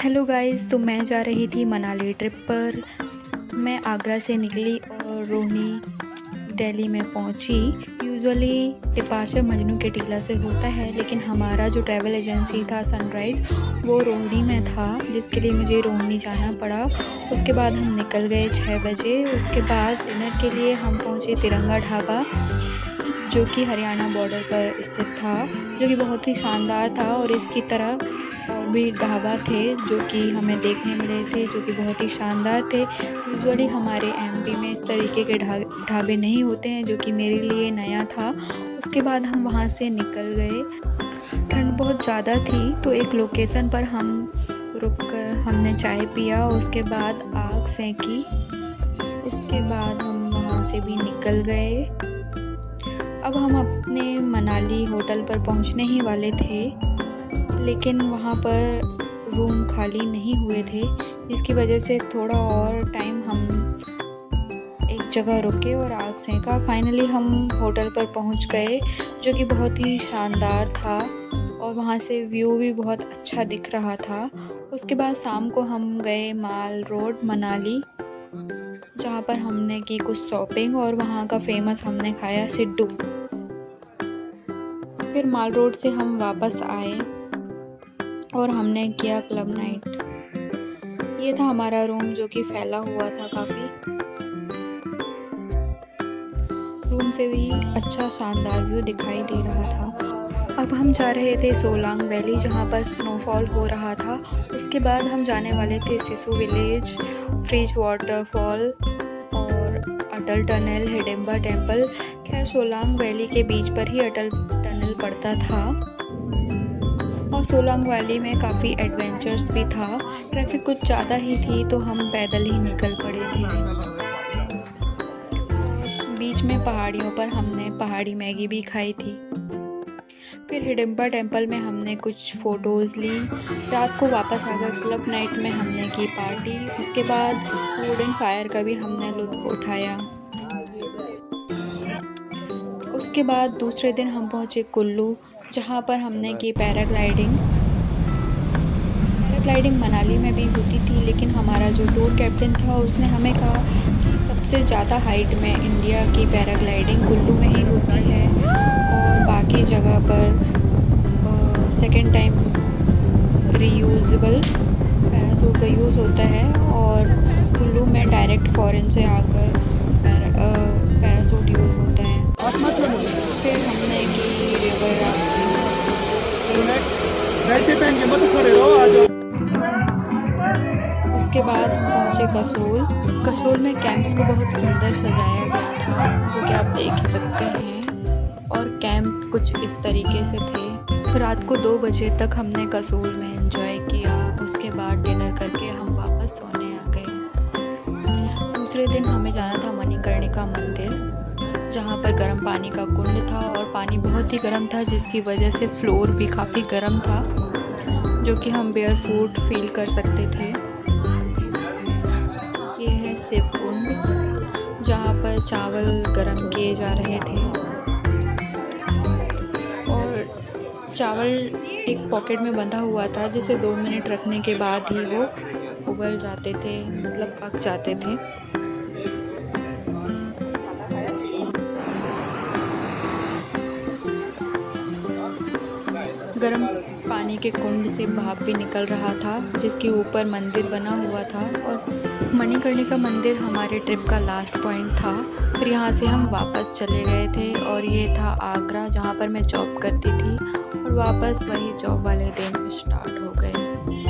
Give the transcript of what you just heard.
Hello guys, तो मैं जा रही थी मनाली ट्रिप पर। मैं आगरा से निकली और रोहनी दिल्ली में पहुंची। यूजुअली डिपार्चर मजनू के टीला से होता है, लेकिन हमारा जो ट्रैवल एजेंसी था सनराइज़ वो रोहनी में था, जिसके लिए मुझे रोहनी जाना पड़ा। उसके बाद हम निकल गए 6 बजे। उसके बाद डिनर के लिए हम पहुंचे तिरंगा ढाबा, जो कि हरियाणा बॉर्डर पर स्थित था, जो कि बहुत ही शानदार था। और इसकी तरह और भी ढाबा थे जो कि हमें देखने मिले थे, जो कि बहुत ही शानदार थे। यूजुअली हमारे एमपी में इस तरीके के ढाबे नहीं होते हैं, जो कि मेरे लिए नया था। उसके बाद हम वहाँ से निकल गए। ठंड बहुत ज़्यादा थी, तो एक लोकेशन पर हम रुक कर हमने चाय पिया। उसके बाद आग सेंकी। उसके बाद हम वहाँ से भी निकल गए। अब हम अपने मनाली होटल पर पहुँचने ही वाले थे, लेकिन वहाँ पर रूम खाली नहीं हुए थे, जिसकी वजह से थोड़ा और टाइम हम एक जगह रुके और आग सेंका। फाइनली हम होटल पर पहुँच गए, जो कि बहुत ही शानदार था और वहाँ से व्यू भी बहुत अच्छा दिख रहा था। उसके बाद शाम को हम गए माल रोड मनाली, जहाँ पर हमने की कुछ शॉपिंग और वहाँ का फेमस हमने खाया सिड्डू। फिर माल रोड से हम वापस आए और हमने किया क्लब नाइट। ये था हमारा रूम, जो कि फैला हुआ था काफ़ी। रूम से भी अच्छा शानदार व्यू दिखाई दे रहा था। अब हम जा रहे थे सोलांग वैली, जहाँ पर स्नोफॉल हो रहा था। उसके बाद हम जाने वाले थे सिसु विलेज, फ्रिज वाटरफॉल और अटल टनल, हिडिंबा टेम्पल। खैर सोलांग वैली के बीच पर ही अटल टनल पड़ता था और सोलांग वैली में काफ़ी एडवेंचर्स भी था। ट्रैफिक कुछ ज़्यादा ही थी, तो हम पैदल ही निकल पड़े थे। बीच में पहाड़ियों पर हमने पहाड़ी मैगी भी खाई थी। फिर हिडिंबा टेम्पल में हमने कुछ फ़ोटोज़ ली। रात को वापस आकर क्लब नाइट में हमने की पार्टी। उसके बाद वुडन फायर का भी हमने लुत्फ़ उठाया। उसके बाद दूसरे दिन हम पहुँचे कुल्लू, जहाँ पर हमने की पैराग्लाइडिंग मनाली में भी होती थी, लेकिन हमारा जो टूर कैप्टन था उसने हमें कहा कि सबसे ज़्यादा हाइट में इंडिया की पैराग्लाइडिंग कुल्लू में ही होती है और बाकी जगह पर सेकेंड टाइम रीयूजेबल पैरासूट का यूज़ होता है और कुल्लू में डायरेक्ट फॉरेन से आकर पैरासूट यूज़ होता है। फिर हमने की रिवर उसके बाद हम पहुँचे कसोल में कैंप्स को बहुत सुंदर सजाया गया था, जो कि आप देख ही सकते हैं। और कैंप कुछ इस तरीके से थे। रात को 2 बजे तक हमने कसोल में एंजॉय किया। उसके बाद डिनर करके हम वापस सोने आ गए। दूसरे दिन हमें जाना था मणिकर्णिका मंदिर, जहाँ पर गर्म पानी का कुंड था और पानी बहुत ही गर्म था, जिसकी वजह से फ्लोर भी काफ़ी गर्म था, जो कि हम बेयर फुट फील कर सकते थे। ये है शिव कुंड, जहाँ पर चावल गर्म किए जा रहे थे और चावल एक पॉकेट में बंधा हुआ था, जिसे 2 मिनट रखने के बाद ही वो उबल जाते थे, मतलब पक जाते थे। गर्म पानी के कुंड से भाप भी निकल रहा था, जिसके ऊपर मंदिर बना हुआ था। और मणिकर्णिका मंदिर हमारे ट्रिप का लास्ट पॉइंट था। फिर यहाँ से हम वापस चले गए थे और ये था आगरा, जहाँ पर मैं जॉब करती थी, और वापस वही जॉब वाले दिन स्टार्ट हो गए।